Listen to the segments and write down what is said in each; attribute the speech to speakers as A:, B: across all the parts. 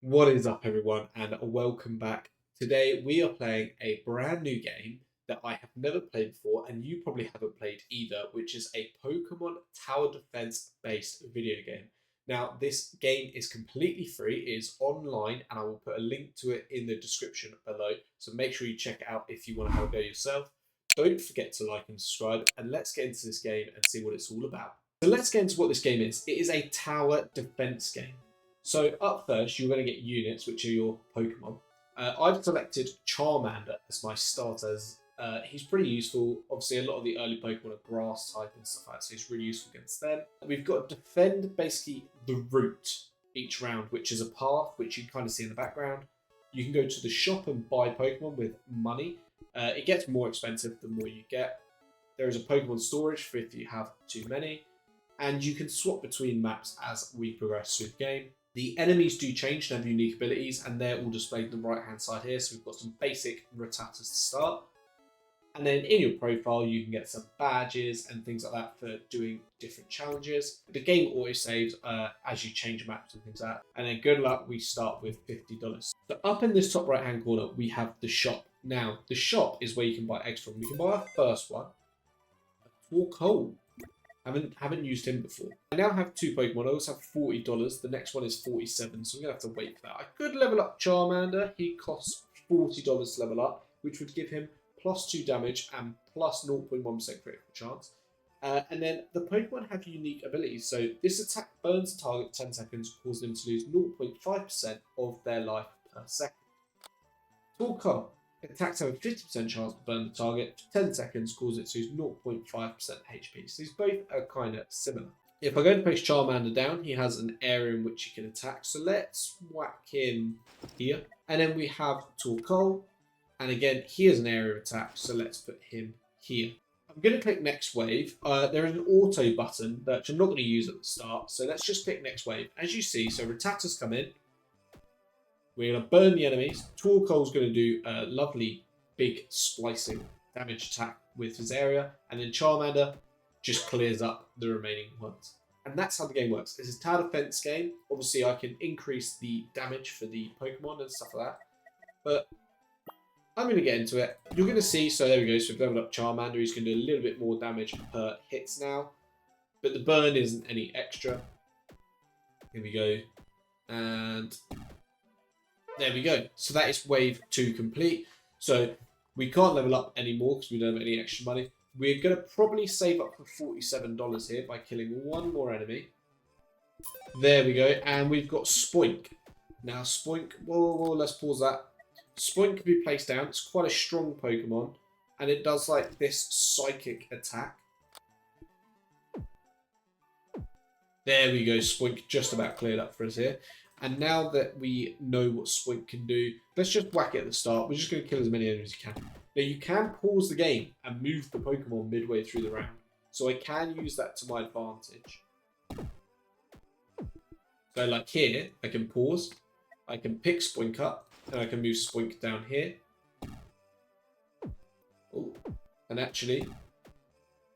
A: What is up, everyone, and welcome back. Today we are playing a brand new game that I have never played before, and you probably haven't played either, which is a Pokemon tower defense based video game. Now, this game is completely free, it is online, and I will put a link to it in the description below. So make sure you check it out if you want to have a go yourself. Don't forget to like and subscribe, and let's get into this game and see what it's all about. So let's get into what this game is. It is a tower defense game. So up first, you're going to get units, which are your Pokemon. I've selected Charmander as my starters. He's pretty useful. Obviously, a lot of the early Pokemon are grass type and stuff like that, so he's really useful against them. We've got to defend basically the route each round, which is a path, which you kind of see in the background. You can go to the shop and buy Pokemon with money. It gets more expensive the more you get. There is a Pokemon storage for if you have too many. And you can swap between maps as we progress through the game. The enemies do change and have unique abilities, and they're all displayed on the right hand side here. So we've got some basic Rattatas to start. And then in your profile, you can get some badges and things like that for doing different challenges. The game auto saves as you change maps and things like that. And then good luck, we start with $50. So up in this top right hand corner, we have the shop. Now, the shop is where you can buy eggs from. We can buy our first one, a Torkoal. Haven't used him before. I now have two Pokemon. I also have $40. The next one is $47, so we're gonna have to wait for that. I could level up Charmander. He costs $40 to level up, which would give him +2 damage and plus 0.1% critical chance. And then the Pokemon have unique abilities. So this attack burns the target 10 seconds, causing them to lose 0.5% of their life per second. Torkoal. Attacks have a 50% chance to burn the target for 10 seconds, cause it to lose 0.5% HP. So these both are kind of similar. If I go to place Charmander down, he has an area in which he can attack. So let's whack him here. And then we have Torkoal. And again, he has an area of attack. So let's put him here. I'm going to click next wave. There is an auto button that I'm not going to use at the start. So let's just click next wave. As you see, so Rattatas come in. We're going to burn the enemies. Torkoal's going to do a lovely big splicing damage attack with his area. And then Charmander just clears up the remaining ones. And that's how the game works. It's a tower defense game. Obviously, I can increase the damage for the Pokemon and stuff like that. But I'm going to get into it. You're going to see, so there we go. So we've leveled up Charmander. He's going to do a little bit more damage per hits now. But the burn isn't any extra. Here we go. And there we go. So that is wave 2 complete. So we can't level up anymore because we don't have any extra money. We're going to probably save up for $47 here by killing one more enemy. There we go. And we've got Spoink. Now Spoink, whoa, let's pause that. Spoink can be placed down. It's quite a strong Pokemon. And it does like this psychic attack. There we go. Spoink just about cleared up for us here. And now that we know what Spoink can do, let's just whack it at the start. We're just going to kill as many enemies as you can. Now, you can pause the game and move the Pokemon midway through the round. So I can use that to my advantage. So like here, I can pause. I can pick Spoink up. And I can move Spoink down here. Oh, and actually,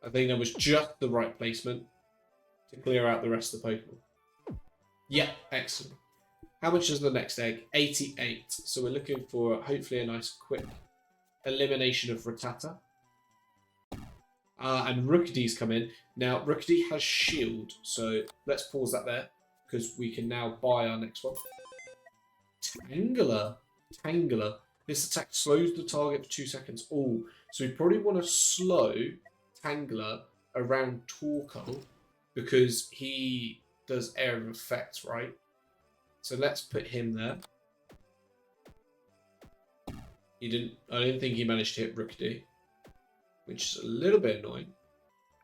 A: I think that was just the right placement to clear out the rest of the Pokemon. Yeah, excellent. How much is the next egg? 88. So we're looking for hopefully a nice quick elimination of Rattata. And Rookidee's come in. Now, Rookidee has shield. So let's pause that there because we can now buy our next one. Tangler. This attack slows the target for 2 seconds. Oh, so we probably want to slow Tangler around Torkoal because he does area of effect, right? So let's put him there. I don't think he managed to hit Rookidee, which is a little bit annoying.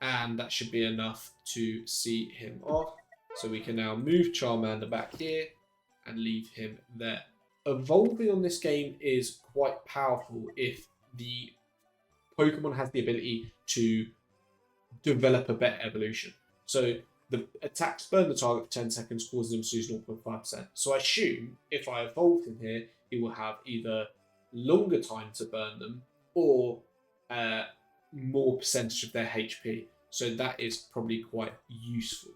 A: And that should be enough to see him off. So we can now move Charmander back here and leave him there. Evolving on this game is quite powerful if the Pokemon has the ability to develop a better evolution. So the attacks burn the target for 10 seconds, causing them to lose 0.5%. So I assume if I evolve him here, he will have either longer time to burn them or more percentage of their HP. So that is probably quite useful.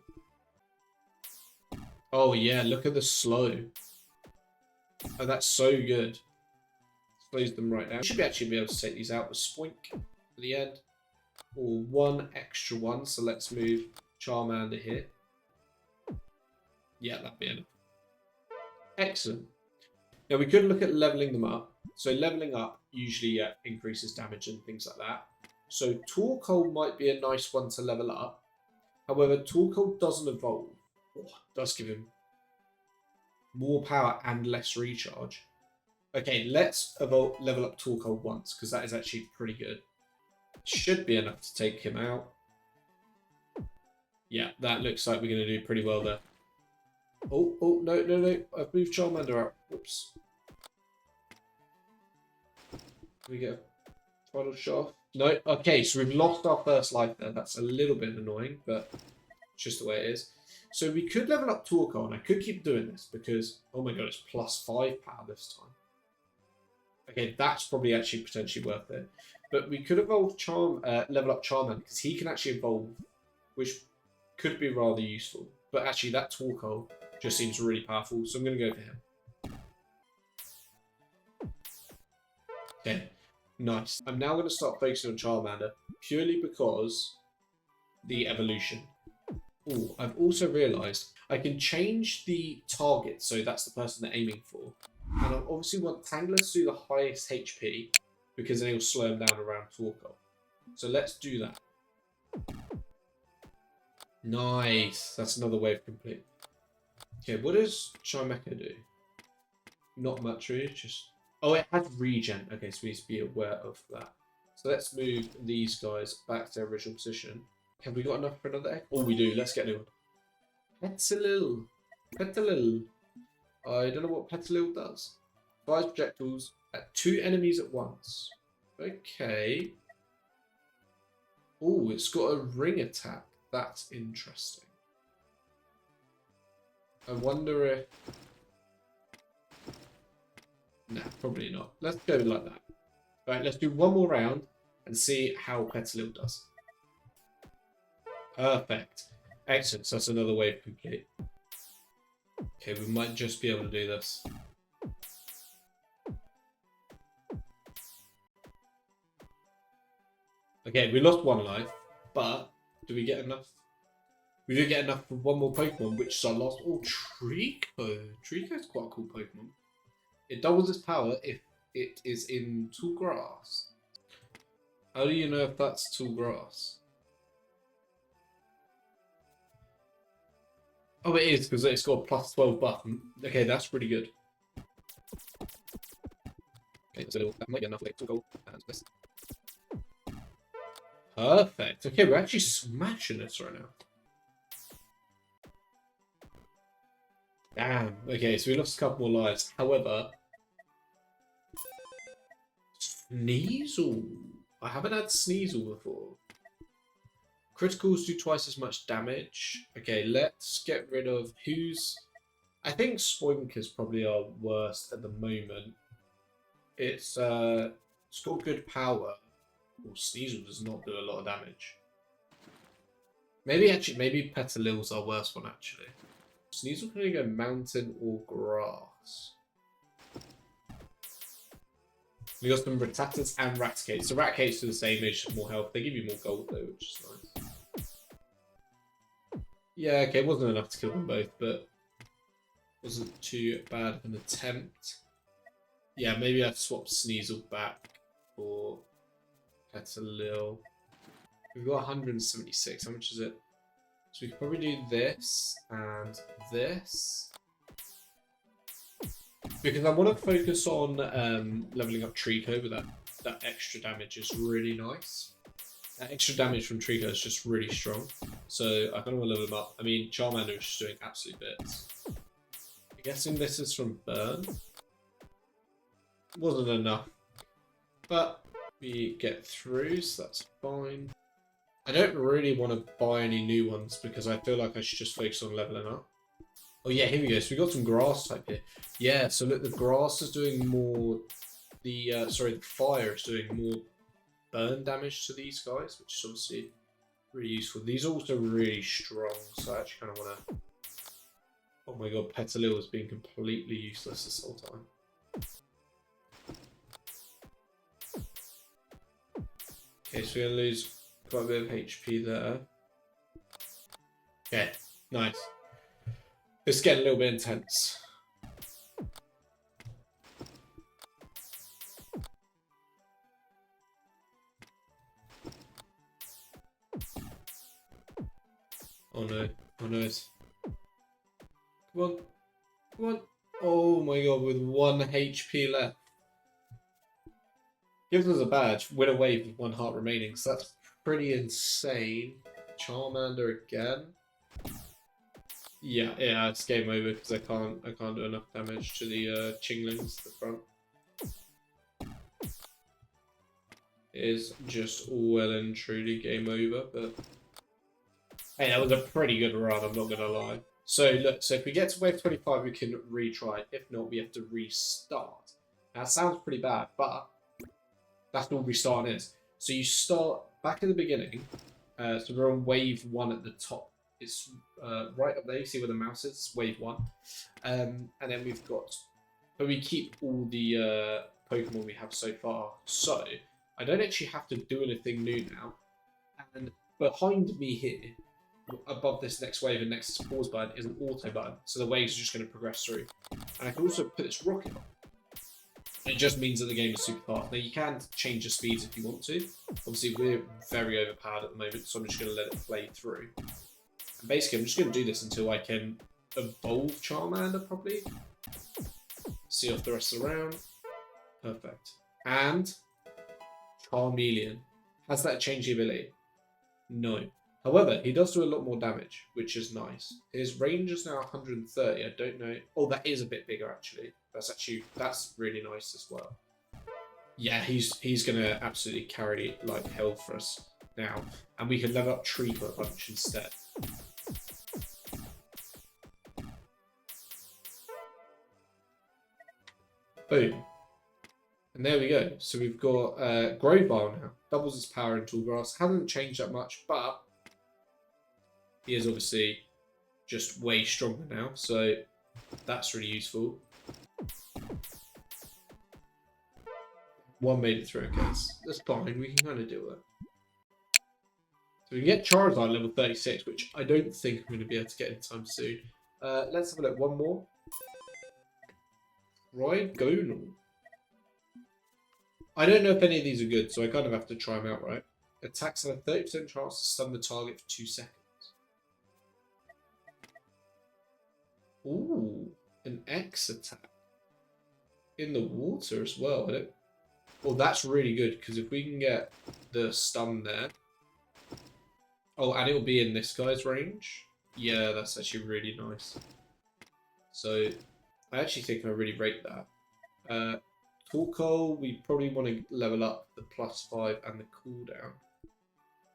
A: Oh yeah, look at the slow. Oh, that's so good. Close them right now. We should actually be able to take these out with Spoink at the end. Or one extra one. So let's move Charmander here. Yeah, that'd be enough. Excellent. Now we could look at leveling them up. So leveling up usually increases damage and things like that. So Torkoal might be a nice one to level up. However, Torkoal doesn't evolve. Oh, it does give him more power and less recharge. Okay, let's level up Torkoal once, because that is actually pretty good. Should be enough to take him out. Yeah, that looks like we're going to do pretty well there. Oh, no. I've moved Charmander out. Whoops. Can we get a final shot? No. Okay, so we've lost our first life there. That's a little bit annoying, but it's just the way it is. So we could level up Torkoal, and I could keep doing this because, oh my god, it's +5 power this time. Okay, that's probably actually potentially worth it. But we could evolve level up Charmander because he can actually evolve, which could be rather useful. But actually, that Torkoal just seems really powerful, so I'm going to go for him. Okay, nice. I'm now going to start focusing on Charmander purely because the evolution. Oh, I've also realised I can change the target, so that's the person they're aiming for. And I obviously want Tanglers to do the highest HP because then it'll slow him down around Torkoal. So let's do that. Nice. That's another wave complete. Okay, what does Chimecha do? Not much really, just... Oh, it has regen. Okay, so we need to be aware of that. So let's move these guys back to their original position. Have we got enough for another egg? Oh, we do. Let's get a new one. Petalil. Petalil. I don't know what Petalil does. Fires projectiles at 2 enemies at once. Okay. Oh, it's got a ring attack. That's interesting. I wonder if... Nah, probably not. Let's go like that. Right, let's do one more round and see how Petalil does. Perfect. Excellent. So that's another wave complete. Okay, we might just be able to do this. Okay, we lost 1 life, but do we get enough? We do get enough for 1 more Pokemon, which is our last. Oh, Trico. Trico's quite a cool Pokemon. It doubles its power if it is in tall grass. How do you know if that's tall grass? Oh, it is, because it's got a +12 button. Okay, that's pretty good. Okay, so that might be enough to go. And this. Perfect. Okay, we're actually smashing this right now. Damn. Okay, so we lost a couple more lives. However, Sneasel. I haven't had Sneasel before. Criticals do twice as much damage. Okay, let's get rid of who's... I think Spoink is probably our worst at the moment. It's got good power. Well, Sneasel does not do a lot of damage. Maybe Petalil's our worst one actually. Sneasel can only go mountain or grass. We got some Rattatas and Ratcates. So Ratcates do the same, they just more health. They give you more gold though, which is nice. Yeah, okay, it wasn't enough to kill them both, but wasn't too bad of an attempt. Yeah, maybe I'd swap Sneasel back for Petalil. We've got 176. How much is it? So we could probably do this and this. Because I want to focus on leveling up Trico, but that extra damage is really nice. That extra damage from Trico is just really strong. So I kind of want to level him up. I mean, Charmander is just doing absolute bits. I'm guessing this is from Burn. Wasn't enough. But we get through, so that's fine. I don't really want to buy any new ones because I feel like I should just focus on leveling up. Oh yeah, here we go. So we got some grass type here. Yeah, so look, the grass is doing more... The fire is doing more burn damage to these guys, which is obviously really useful. These are also really strong, so I actually kind of want to... Oh my god, Petalil has been completely useless this whole time. Okay, so we're going to lose quite a bit of HP there. Okay, nice. It's getting a little bit intense. Oh no, oh no. Come on, come on. Oh my god, with 1 HP left. Gives us a badge, win a wave with 1 heart remaining, so that's pretty insane. Charmander again. Yeah, it's game over because I can't do enough damage to the Chinglings at the front. It is just well and truly game over, but hey, that was a pretty good run, I'm not gonna lie. So look, so if we get to wave 25 we can retry. If not, we have to restart. Now that sounds pretty bad, but that's all restarting is. So you start back at the beginning, so we're on wave 1 at the top. It's right up there, you see where the mouse is, wave 1. And then we've got, but we keep all the Pokemon we have so far. So I don't actually have to do anything new now. And behind me here, above this next wave and next to the pause button, is an auto button. So the waves are just going to progress through. And I can also put this rocket on. It just means that the game is super fast. Now you can change the speeds if you want to. Obviously we're very overpowered at the moment, so I'm just going to let it play through. And basically I'm just going to do this until I can evolve Charmander probably. See off the rest of the round. Perfect. And Charmeleon. Has that changed the ability? No. However, he does do a lot more damage, which is nice. His range is now 130. I don't know. Oh, that is a bit bigger actually. That's really nice as well. Yeah, he's gonna absolutely carry like hell for us now, and we can level up Treecko a bunch instead. Boom. And there we go. So we've got Grovyle now. Doubles his power in Tall Grass. Hasn't changed that much, but he is obviously just way stronger now. So that's really useful. 1 made it through, okay. That's fine. We can kind of do it. So we can get Charizard level 36, which I don't think I'm going to be able to get anytime soon. Let's have a look. 1 more. Rhygonal. I don't know if any of these are good, so I kind of have to try them out, right? Attacks have a 30% chance to stun the target for 2 seconds. Ooh, an X attack. In the water as well. Well, that's really good, because if we can get the stun there... Oh, and it'll be in this guy's range. Yeah, that's actually really nice. So, I actually think I really rate that. Torkoal, we probably want to level up the +5 and the cooldown.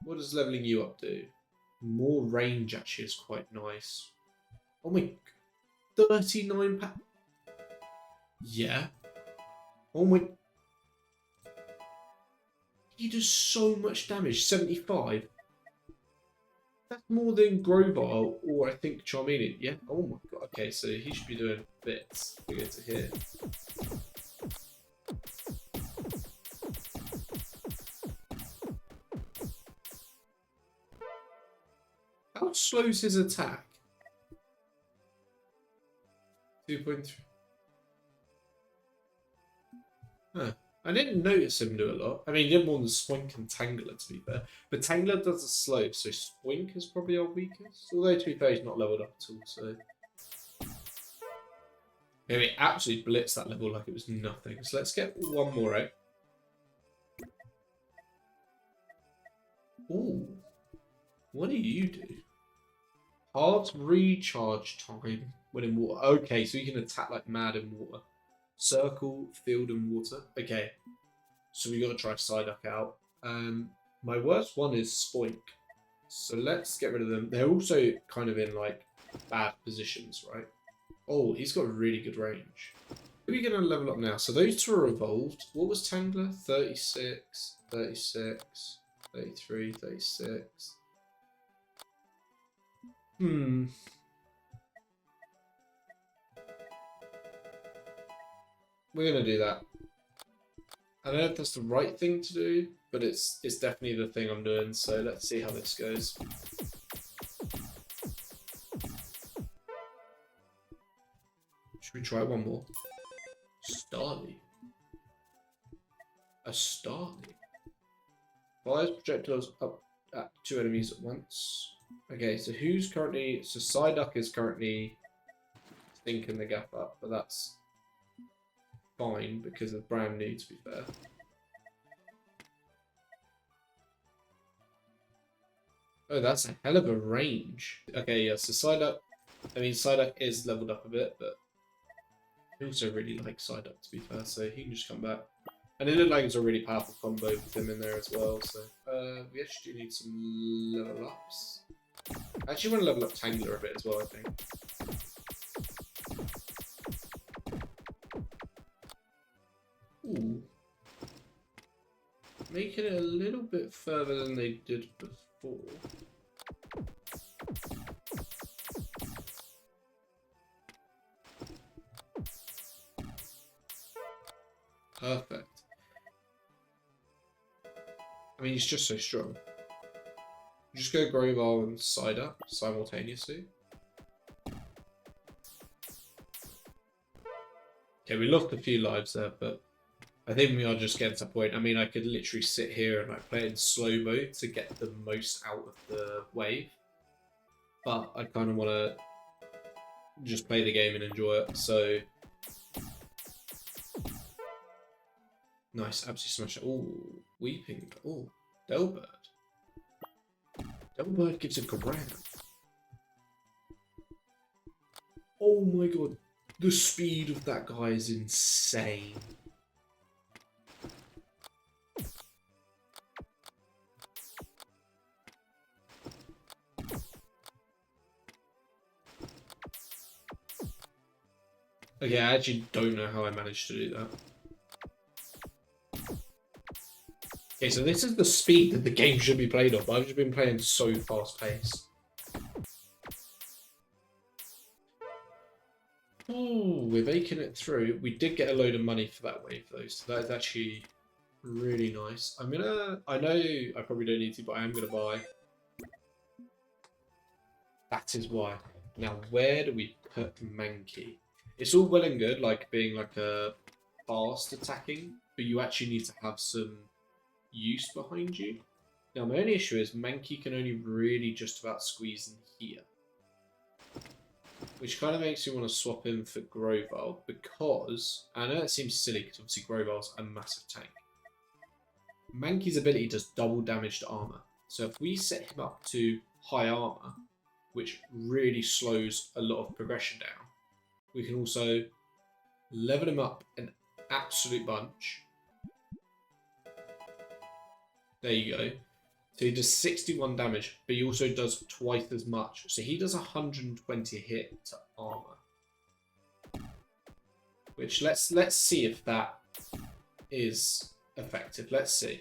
A: What does leveling you up do? More range actually is quite nice. Oh my... 39 pack. Yeah. Oh my... He does so much damage. 75. That's more than Grovyle or I think Charmeleon. Yeah. Oh my god. Okay, so he should be doing bits to get to here. How slow is his attack? 2.3. Huh. I didn't notice him do a lot. I mean, he did more than Spoink and Tangler, to be fair. But Tangler does the slow, so Spoink is probably our weakest. Although, to be fair, he's not leveled up at all, so... Yeah, we absolutely blitzed that level like it was nothing. So let's get 1 more out. Ooh. What do you do? Hard recharge time when in water. Okay, so you can attack like mad in water. Circle, field, and water. Okay, so we got to try Psyduck out. My worst one is Spoink. So let's get rid of them. They're also kind of in like bad positions, right? Oh, he's got really good range. Who are we going to level up now? So those 2 are evolved. What was Tangler? 36, 36, 33, 36. We're gonna do that. I don't know if that's the right thing to do, but it's definitely the thing I'm doing. So let's see how this goes. Should we try one more? Starly. A Starly. Fires projectiles up at 2 enemies at once. Okay, so who's currently... So Psyduck is currently stinking the gap up, but that's fine because it's brand new, to be fair. Oh, that's a hell of a range. Okay, yeah, so Psyduck... I mean, Psyduck is leveled up a bit, but I also really like Psyduck, to be fair, so he can just come back. And it looked like it was a really powerful combo with him in there as well, so... we actually do need some level ups. I actually want to level up Tangler a bit as well, I think. Ooh. Making it a little bit further than they did before. Perfect. I mean, he's just so strong. Just go Grovyle and Psyduck simultaneously. Okay, we lost a few lives there, but I think we are just getting to a point. I mean, I could literally sit here and like play it in slow mode to get the most out of the wave. But I kind of want to just play the game and enjoy it, so... Nice, absolutely smash it. Ooh, Weeping. Ooh, Delbird. Delbird gives a grab. Oh my god, the speed of that guy is insane. Okay, I actually don't know how I managed to do that. Okay, so this is the speed that the game should be played on, but I've just been playing so fast-paced. Oh, we're making it through. We did get a load of money for that wave, though, so that is actually really nice. I know I probably don't need to, but I am gonna buy. That is why. Now, where do we put Mankey? It's all well and good, like being like a fast attacking, but you actually need to have some use behind you. Now, my only issue is Mankey can only really just about squeeze in here. Which kind of makes me want to swap him for Grovyle, because, I know that seems silly, because obviously Grovyle's a massive tank. Mankey's ability does double damage to armor. So if we set him up to high armor, which really slows a lot of progression down, we can also level him up an absolute bunch. There you go. So he does 61 damage, but he also does twice as much. So he does 120 hit to armor. Which let's see if that is effective. Let's see.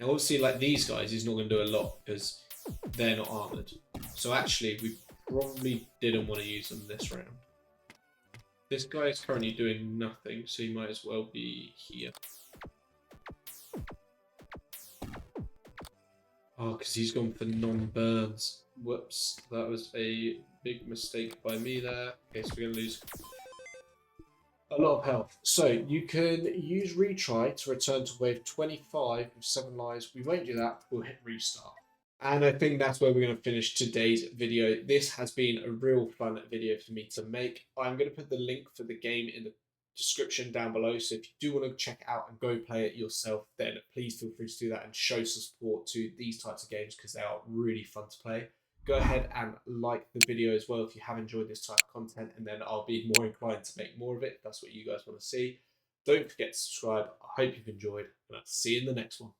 A: Now obviously, like these guys, he's not going to do a lot because they're not armored. So actually, we probably didn't want to use them this round. This guy is currently doing nothing, so he might as well be here. Oh, because he's gone for non-burns. Whoops, that was a big mistake by me there. Okay, so we're going to lose a lot of health. So you can use retry to return to wave 25 with 7 lives. We won't do that. We'll hit restart. And I think that's where we're going to finish today's video. This has been a real fun video for me to make. I'm going to put the link for the game in the description down below, so if you do want to check it out and go play it yourself, then please feel free to do that and show some support to these types of games because they are really fun to play. Go ahead and like the video as well if you have enjoyed this type of content, and then I'll be more inclined to make more of it if that's what you guys want to see. Don't forget to subscribe. I hope you've enjoyed, and I'll see you in the next one.